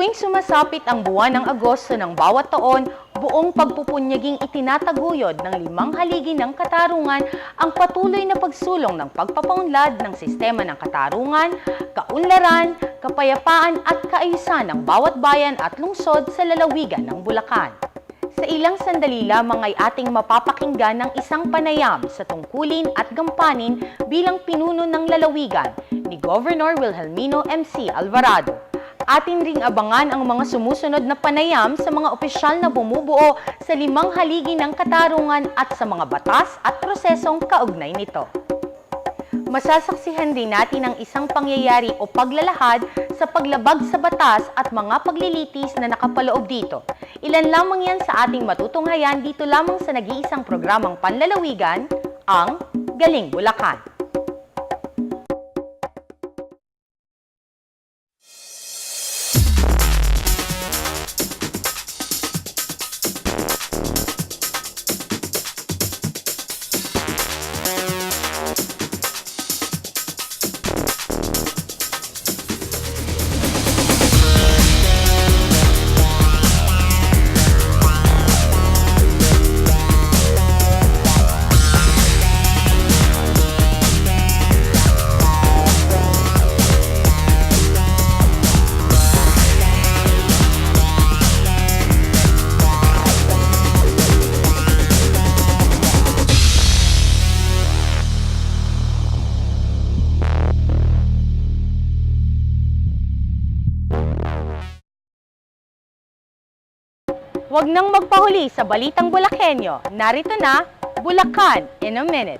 tuwing sumasapit ang buwan ng Agosto ng bawat taon, buong pagpupunyaging itinataguyod ng 5 haligi ng katarungan ang patuloy na pagsulong ng pagpapaunlad ng sistema ng katarungan, kaunlaran, kapayapaan at kaayusan ng bawat bayan at lungsod sa lalawigan ng Bulacan. Sa ilang sandali lamang ay ating mapapakinggan ng isang panayam sa tungkulin at gampanin bilang pinuno ng lalawigan ni Governor Wilhelmino MC Alvarado. Atin ring abangan ang mga sumusunod na panayam sa mga opisyal na bumubuo sa 5 haligi ng katarungan at sa mga batas at prosesong kaugnay nito. Masasaksihan din natin ang isang pangyayari o paglalahad sa paglabag sa batas at mga paglilitis na nakapaloob dito. Ilan lamang yan sa ating matutunghayan dito lamang sa nag-iisang programang panlalawigan, ang Galing Bulacan. Huwag nang magpahuli sa Balitang Bulakenyo. Narito na, Bulacan in a Minute.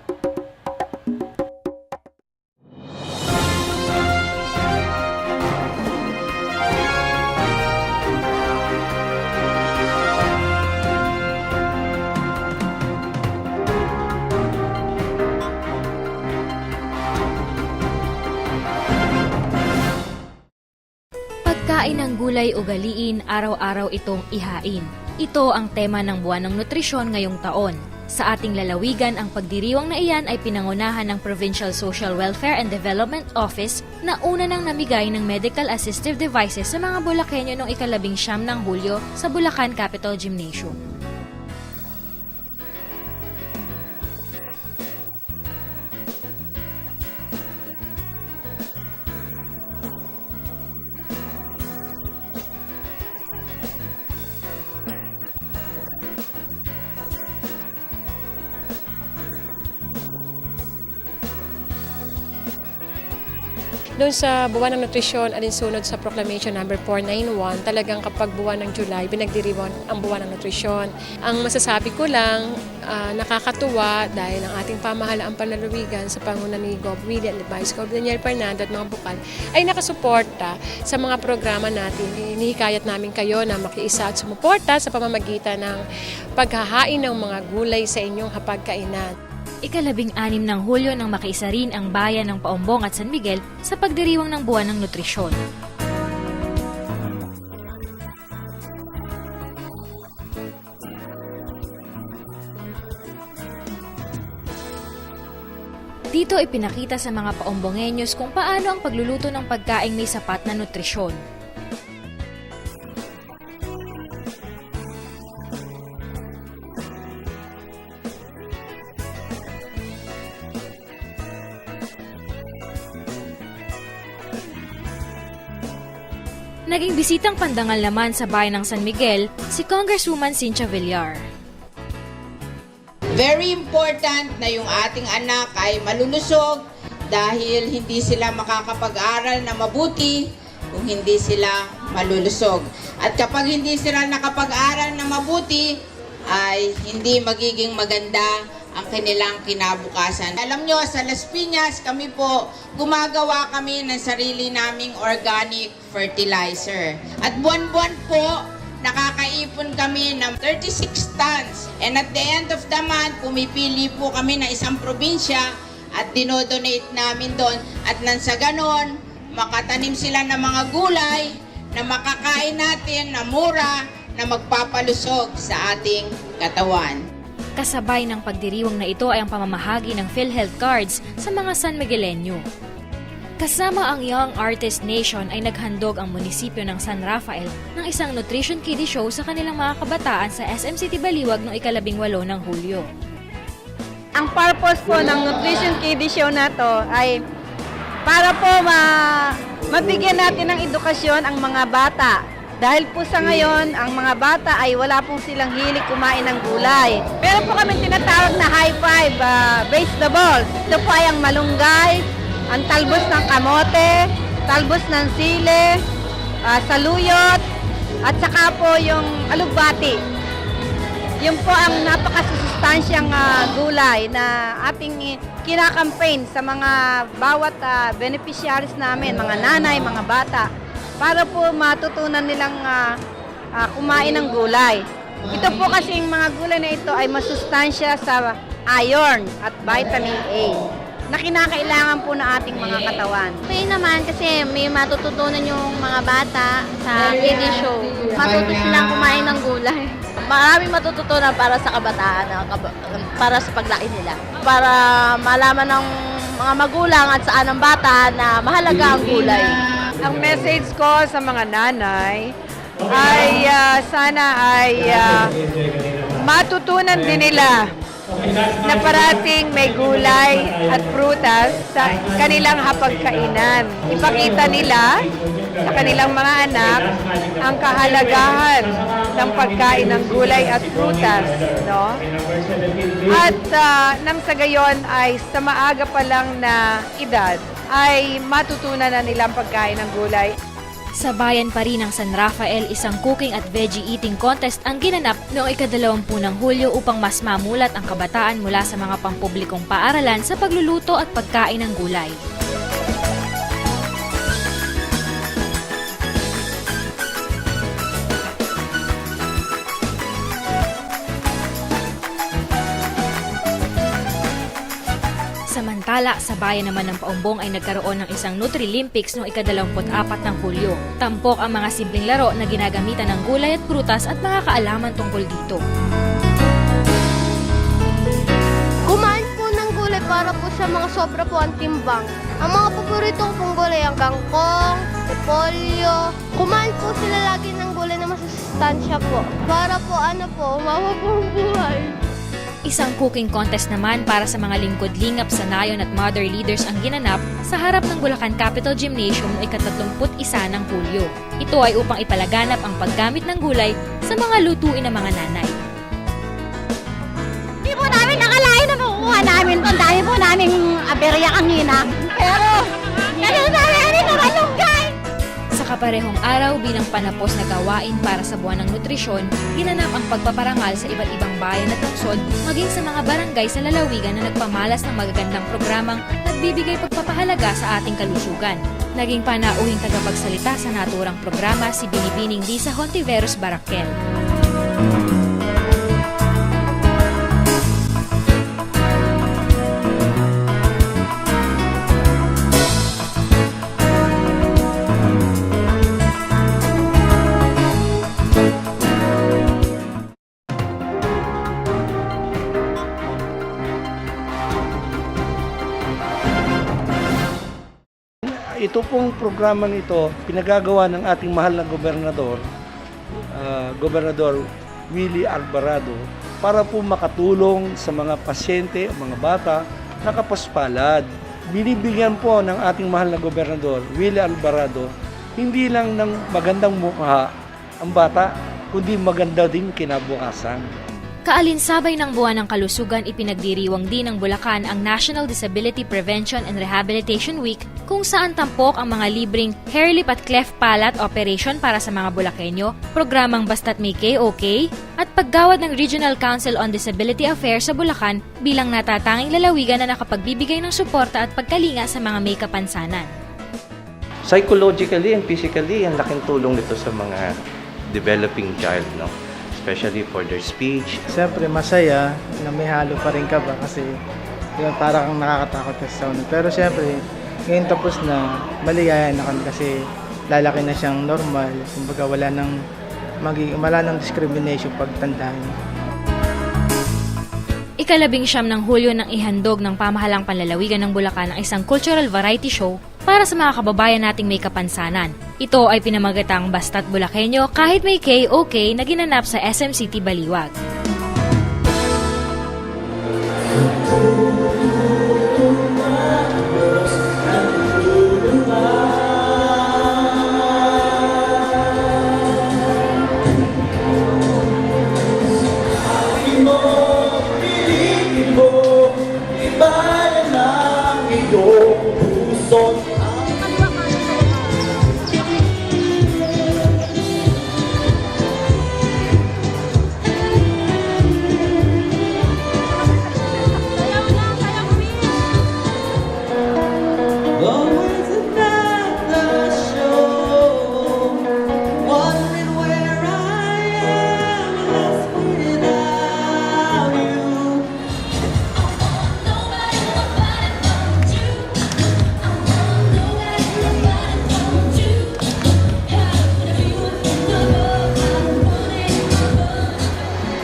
Pagkain ng gulay ugaliin, araw-araw itong ihain. Ito ang tema ng Buwan ng Nutrisyon ngayong taon. Sa ating lalawigan, ang pagdiriwang na iyan ay pinangunahan ng Provincial Social Welfare and Development Office na una nang namigay ng medical assistive devices sa mga Bulakenyo noong 19 ng Hulyo sa Bulacan Capitol Gymnasium. Doon sa buwan ng nutrisyon, alinsunod sa Proclamation number 491, talagang kapag buwan ng July, binagdiriwang ang buwan ng nutrisyon. Ang masasabi ko lang, nakakatuwa dahil ang ating pamahalaang panlalawigan sa panguna ni Gov. Willie at Vice Gov. Daniel Fernando at mga bukal ay nakasuporta sa mga programa natin. Hinihikayat namin kayo na makiisa at sumuporta sa pamamagitan ng paghahain ng mga gulay sa inyong hapagkainan. 16 ng Hulyo nang makiisa rin ang bayan ng Paumbong at San Miguel sa pagdiriwang ng Buwan ng Nutrisyon. Dito ipinakita sa mga Paumbongenyos kung paano ang pagluluto ng pagkaing may sapat na nutrisyon. Naging bisitang pandangal naman sa bayan ng San Miguel si Congresswoman Cynthia Villar. Very important na yung ating anak ay malulusog dahil hindi sila makakapag-aral na mabuti kung hindi sila malulusog. At kapag hindi sila nakapag-aral na mabuti ay hindi magiging maganda ang kanilang kinabukasan. Alam nyo, sa Las Piñas, kami po, gumagawa kami ng sarili naming organic fertilizer. At buwan-buwan po, nakakaipon kami ng 36 tons. And at the end of the month, pumipili po kami ng isang probinsya at dinodonate namin doon. At nang sa ganon, makatanim sila ng mga gulay na makakain natin na mura na magpapalusog sa ating katawan. Kasabay ng pagdiriwang na ito ay ang pamamahagi ng PhilHealth cards sa mga San Miguelenyo. Kasama ang Young Artist Nation ay naghandog ang munisipyo ng San Rafael ng isang nutrition kiddie show sa kanilang mga kabataan sa SM City Baliwag noong 18 ng Hulyo. Ang purpose po ng Nutrition Kiddie Show na to ay para po mabigyan natin ng edukasyon ang mga bata. Dahil po sa ngayon, ang mga bata ay wala pong silang hilig kumain ng gulay. Meron po kami tinatawag na high five vegetables. Ito po ay ang malunggay, ang talbos ng kamote, talbos ng sili, saluyot, at saka po yung alugbati. Yun po ang napakasustansyang gulay na ating kinakampaign sa mga bawat beneficiaries namin, mga nanay, mga bata, para po matutunan nilang kumain ng gulay. Ito po kasi yung mga gulay na ito ay masustansya sa iron at vitamin A na kinakailangan po ng ating mga katawan. May naman kasi may matututunan yung mga bata sa kiddie show. Matuto silang kumain ng gulay. Maraming matututunan para sa kabataan, para sa paglaki nila. Para malaman ng mga magulang at saan ang bata na mahalaga ang gulay. Ang message ko sa mga nanay ay sana ay matutunan din nila na parating may gulay at prutas sa kanilang hapagkainan. Ipakita nila sa kanilang mga anak ang kahalagahan ng pagkain ng gulay at prutas, no? At nang sa gayon ay sa maaga pa lang na edad ay matutunan na nilang pagkain ng gulay. Sa bayan pa rin ng San Rafael, isang cooking at veggie eating contest ang ginanap noong 20 ng Hulyo upang mas mamulat ang kabataan mula sa mga pampublikong paaralan sa pagluluto at pagkain ng gulay. Samantala, sa bayan naman ng Paumbong ay nagkaroon ng isang Nutri-Olympics noong 24 ng Hulyo. Tampok ang mga simpleng laro na ginagamitan ng gulay at prutas at mga kaalaman tungkol dito. Kumain po ng gulay para po sa mga sobra po ang timbang. Ang mga paborito ko pong gulay ang kangkong, repolyo. Kumain po sila lagi ng gulay na masustansya po. Para po umawa po ang buhay. Isang cooking contest naman para sa mga lingkod-lingap sa nayon at mother leaders ang ginanap sa harap ng Bulacan Capital Gymnasium noong 31 ng Hulyo. Ito ay upang ipalaganap ang paggamit ng gulay sa mga lutuin ng mga nanay. Hindi po namin nakalain na makukuha namin ito. Ang dami po namin aberya kanina. Pero, ganun namin na malunggay. Sa kaparehong araw bilang panapos na gawain para sa buwan ng nutrisyon, ginanap ang pagpaparangal sa iba't ibang bayan at lungsod maging sa mga barangay sa lalawigan na nagpamalas ng magagandang programang nagbibigay pagpapahalaga sa ating kalusugan. Naging panauhing tagapagsalita sa naturang programa si Binibining Lisa Hontiveros Barakel. Ito pong programang ito, pinagagawa ng ating mahal na gobernador, Gobernador Willie Alvarado, para po makatulong sa mga pasyente, mga bata na kapaspalad. Binibigyan po ng ating mahal na gobernador, Willie Alvarado, hindi lang ng magandang mukha ang bata, kundi maganda din kinabukasan. Kaalinsabay ng buwan ng kalusugan, ipinagdiriwang din ng Bulacan ang National Disability Prevention and Rehabilitation Week kung saan tampok ang mga libreng hair lip at cleft palate operation para sa mga Bulakenyo, programang Basta't May KOK, at paggawad ng Regional Council on Disability Affairs sa Bulacan bilang natatanging lalawigan na nakapagbibigay ng suporta at pagkalinga sa mga may kapansanan. Psychologically and physically, ang laking tulong nito sa mga developing child, no? Especially for their speech. Siyempre masaya na may halo pa rin ka ba kasi yun, parang nakakatakot kasi sa una. Pero siyempre, ngayon tapos na, maligaya na kami kasi lalaki na siyang normal. Kumbaga wala nang discrimination pagtandaan. Ika-19 ng Hulyo nang ihandog ng pamahalang panlalawigan ng Bulacan ang isang cultural variety show para sa mga kababayan nating may kapansanan. Ito ay pinamagatang Basta't Bulakenyo kahit may KOK na ginanap sa SM City Baliwag.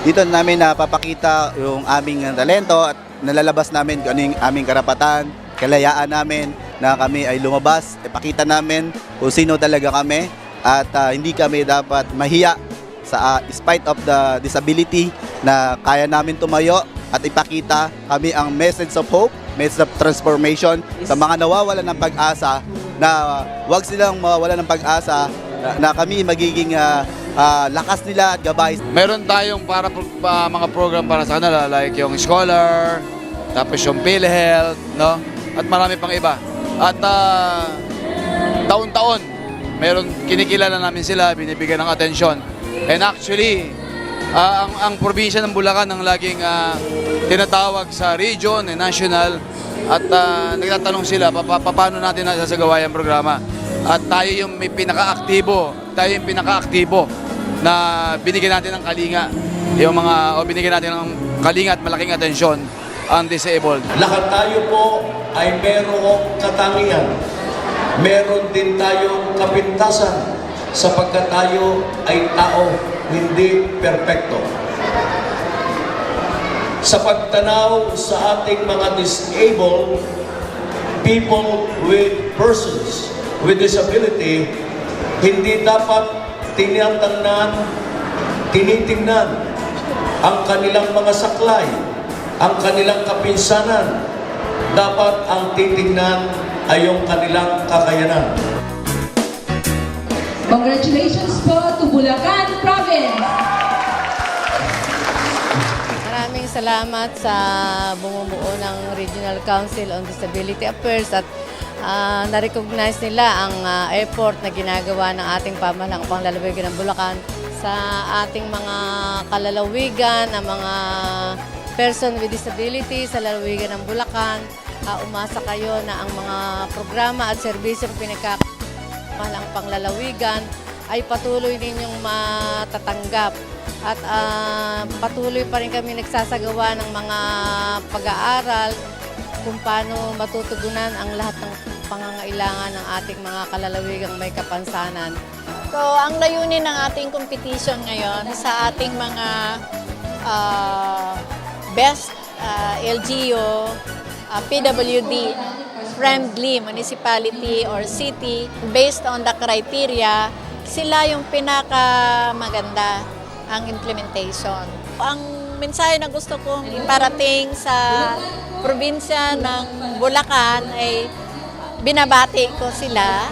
Dito namin napapakita yung aming talento at nalalabas namin kung ano yung aming karapatan, kalayaan namin na kami ay lumabas, ipakita namin kung sino talaga kami at hindi kami dapat mahiya sa spite of the disability na kaya namin tumayo at ipakita kami ang message of hope, message of transformation sa mga nawawalan ng pag-asa na wag silang mawawalan ng pag-asa na kami magiging lakas nila at gabay. Meron tayong mga program para sa kanila like yung scholar, tapos yung PhilHealth, no? At marami pang iba. At taon-taon, meron kinikilala namin sila, binibigyan ng atensyon. And actually, ang probinsya ng Bulacan ang laging tinatawag sa region and national at nagtatanong sila paano natin nasasagawa yung programa. At tayo yung may pinaka-aktibo, na binigyan natin ng kalinga, binigyan natin ng kalinga at malaking atensyon ang disabled. Lahat tayo po ay merong katangian. Meron din tayong kapintasan sapagkat tayo ay tao, hindi perpekto. Sa pagtanaw sa ating mga disabled, persons with disability, hindi dapat tinitingnan ang kanilang mga saklay, ang kanilang kapinsanan. Dapat ang titingnan ay yung kanilang kakayanan. Congratulations po to Bulacan Province! Maraming salamat sa bumubuo ng Regional Council on Disability Affairs at na-recognize nila ang effort na ginagawa ng ating pamahalang panglalawigan ng Bulacan sa ating mga kalalawigan, ang mga person with disability sa lalawigan ng Bulacan. Umasa kayo na ang mga programa at serbisyong pinagkakamahalang panglalawigan ay patuloy ninyong matatanggap. At patuloy pa rin kami nagsasagawa ng mga pag-aaral kung paano matutugunan ang lahat ng pangangailangan ng ating mga kalalawigang may kapansanan. So, ang layunin ng ating competition ngayon sa ating mga best LGU, PWD friendly municipality or city, based on the criteria, sila yung pinakamaganda ang implementation. Ang mensahe na gusto kong iparating sa probinsya ng Bulacan ay binabati ko sila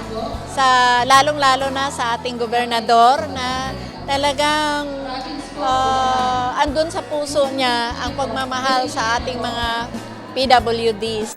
sa lalong-lalo na sa ating gobernador na talagang andun sa puso niya ang pagmamahal sa ating mga PWDs.